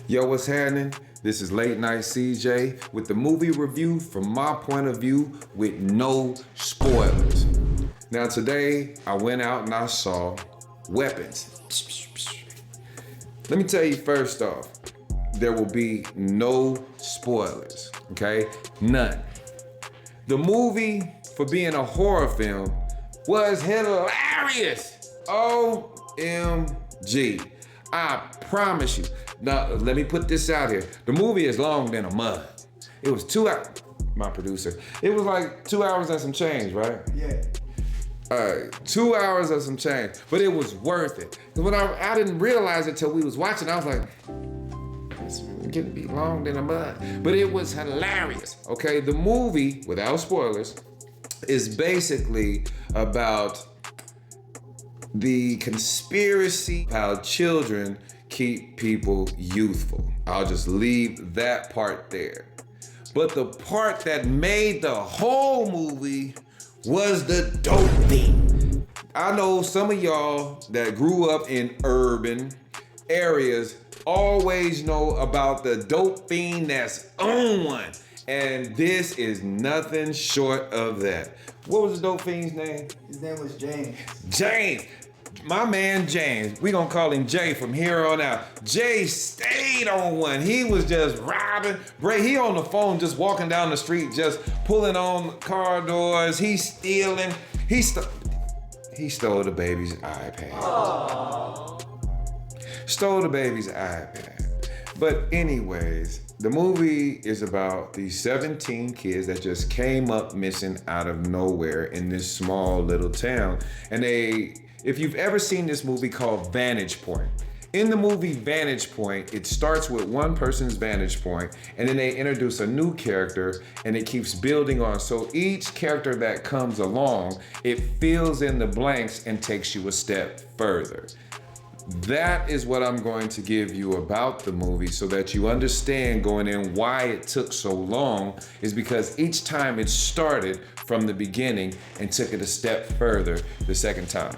Yo, what's happening? This is Late Night CJ with the movie review from my point of view with no spoilers. Now today, I went out and I saw Weapons. Let me tell you first off, there will be no spoilers, okay? None. The movie, for being a horror film, was hilarious. OMG. I promise you. Now, let me put this out here. The movie has long been a mud. It was 2 hours, my producer. It was like 2 hours and some change, right? Yeah. 2 hours and some change, but it was worth it. Cause when I didn't realize it till we was watching, I was like, it's gonna be long than a mud. But it was hilarious, okay? The movie, without spoilers, is basically about the conspiracy, how children keep people youthful. I'll just leave that part there. But the part that made the whole movie was the dope thing. I know some of y'all that grew up in urban areas always know about the dope fiend that's on one. And this is nothing short of that. What was the dope fiend's name? His name was James. James. My man James, we gonna call him Jay from here on out. Jay stayed on one. He was just robbing. He on the phone just walking down the street, just pulling on car doors. He's stealing. He stole the baby's iPad. Aww. Stole the baby's iPad. But anyways, the movie is about these 17 kids that just came up missing out of nowhere in this small little town. And if you've ever seen this movie called Vantage Point, in the movie Vantage Point, it starts with one person's vantage point, and then they introduce a new character, and it keeps building on. So each character that comes along, it fills in the blanks and takes you a step further. That is what I'm going to give you about the movie so that you understand going in why it took so long is because each time it started from the beginning and took it a step further the second time.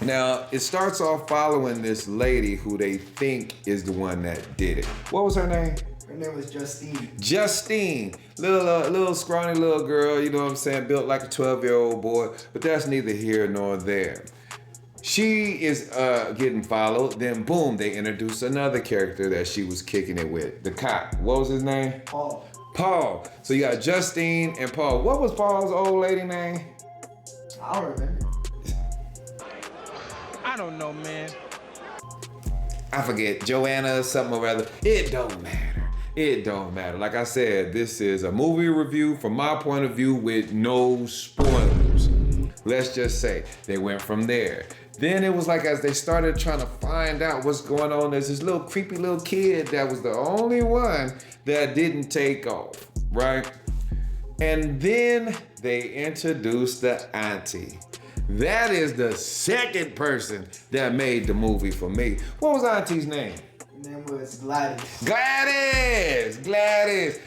Now, it starts off following this lady who they think is the one that did it. What was her name? Her name was Justine. Justine, little scrawny little girl, you know what I'm saying, built like a 12-year-old boy, but that's neither here nor there. She is getting followed, then boom, they introduce another character that she was kicking it with, the cop. What was his name? Paul. Paul. So you got Justine and Paul. What was Paul's old lady name? I don't remember. I don't know, man. I forget, Joanna or something or other. It don't matter. It don't matter. Like I said, this is a movie review from my point of view with no spoilers. Let's just say they went from there. Then it was like as they started trying to find out what's going on, there's this little creepy little kid that was the only one that didn't take off, right? And then they introduced the auntie. That is the second person that made the movie for me. What was Auntie's name? Her name was Gladys. Gladys.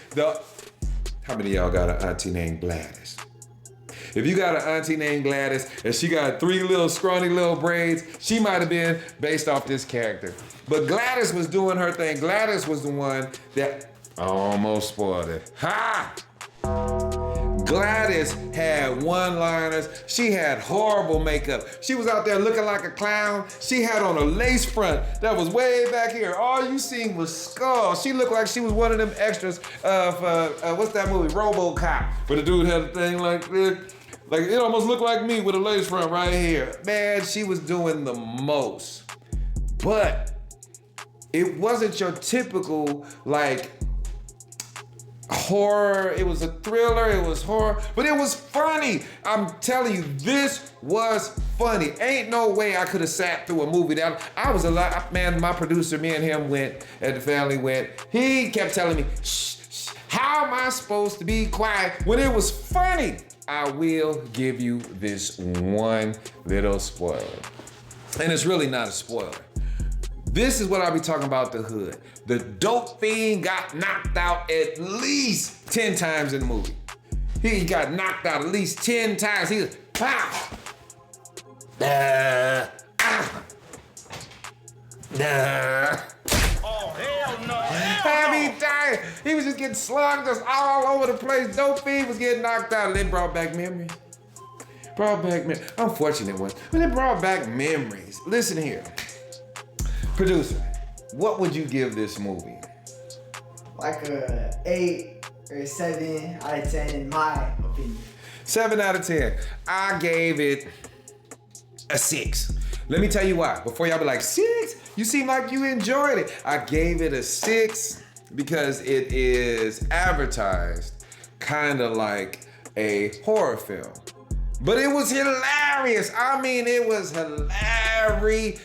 How many of y'all got an auntie named Gladys? If you got an auntie named Gladys and she got 3 little scrawny little braids, she might have been based off this character. But Gladys was doing her thing. Gladys was the one that almost spoiled it. Ha! Gladys had one-liners. She had horrible makeup. She was out there looking like a clown. She had on a lace front that was way back here. All you seen was skull. She looked like she was one of them extras of, what's that movie, RoboCop, where the dude had a thing like this. Like, it almost looked like me with a lace front right here. Man, she was doing the most. But it wasn't your typical, like, horror. It was a thriller, it was horror, but it was funny. I'm telling you, this was funny. Ain't no way I could have sat through a movie that I was a lot, man, my producer, me and him went, and the family went, he kept telling me, shh, how am I supposed to be quiet when it was funny? I will give you this one little spoiler. And it's really not a spoiler. This is what I be talking about the hood. The dope fiend got knocked out at least 10 times in the movie. He got knocked out at least 10 times. He was, pow! Oh, hell no! be dying. He was just getting slugged just all over the place. Dope fiend was getting knocked out. And it brought back memories. Unfortunate ones, but it brought back memories. Listen here. Producer, what would you give this movie? Like a 8 or 7 out of 10 in my opinion. 7 out of 10. I gave it a 6. Let me tell you why. Before y'all be like, 6? You seem like you enjoyed it. I gave it a 6 because it is advertised kind of like a horror film. But it was hilarious. I mean, it was hilarious.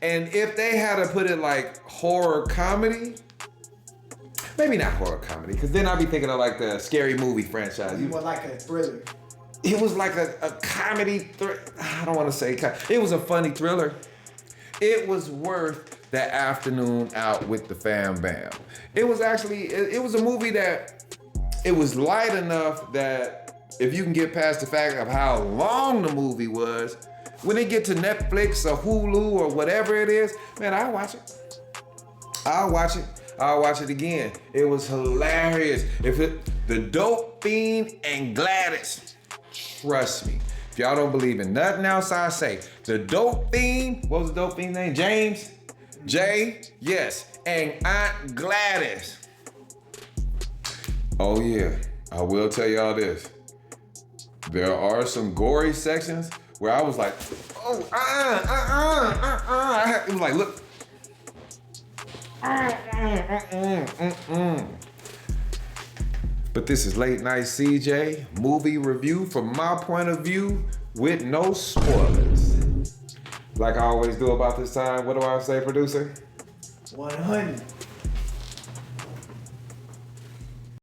And if they had to put it like horror comedy, maybe not horror comedy, because then I'll be thinking of like the Scary Movie franchise. More like a thriller. It was like a comedy, I don't want to say, it was a funny thriller. It was worth the afternoon out with the fam bam. It was actually, it was a movie that, it was light enough that if you can get past the fact of how long the movie was, when it get to Netflix or Hulu or whatever it is, man, I'll watch it. I'll watch it again. It was hilarious. The Dope Fiend and Gladys, trust me. If y'all don't believe in nothing else I say, the Dope Fiend, what was the Dope Fiend's name? James? Jay? Yes. And Aunt Gladys. Oh yeah, I will tell y'all this. There are some gory sections where I was like, oh, it was like, look. But this is Late Night CJ, movie review from my point of view with no spoilers. Like I always do about this time, what do I say, producer? 100.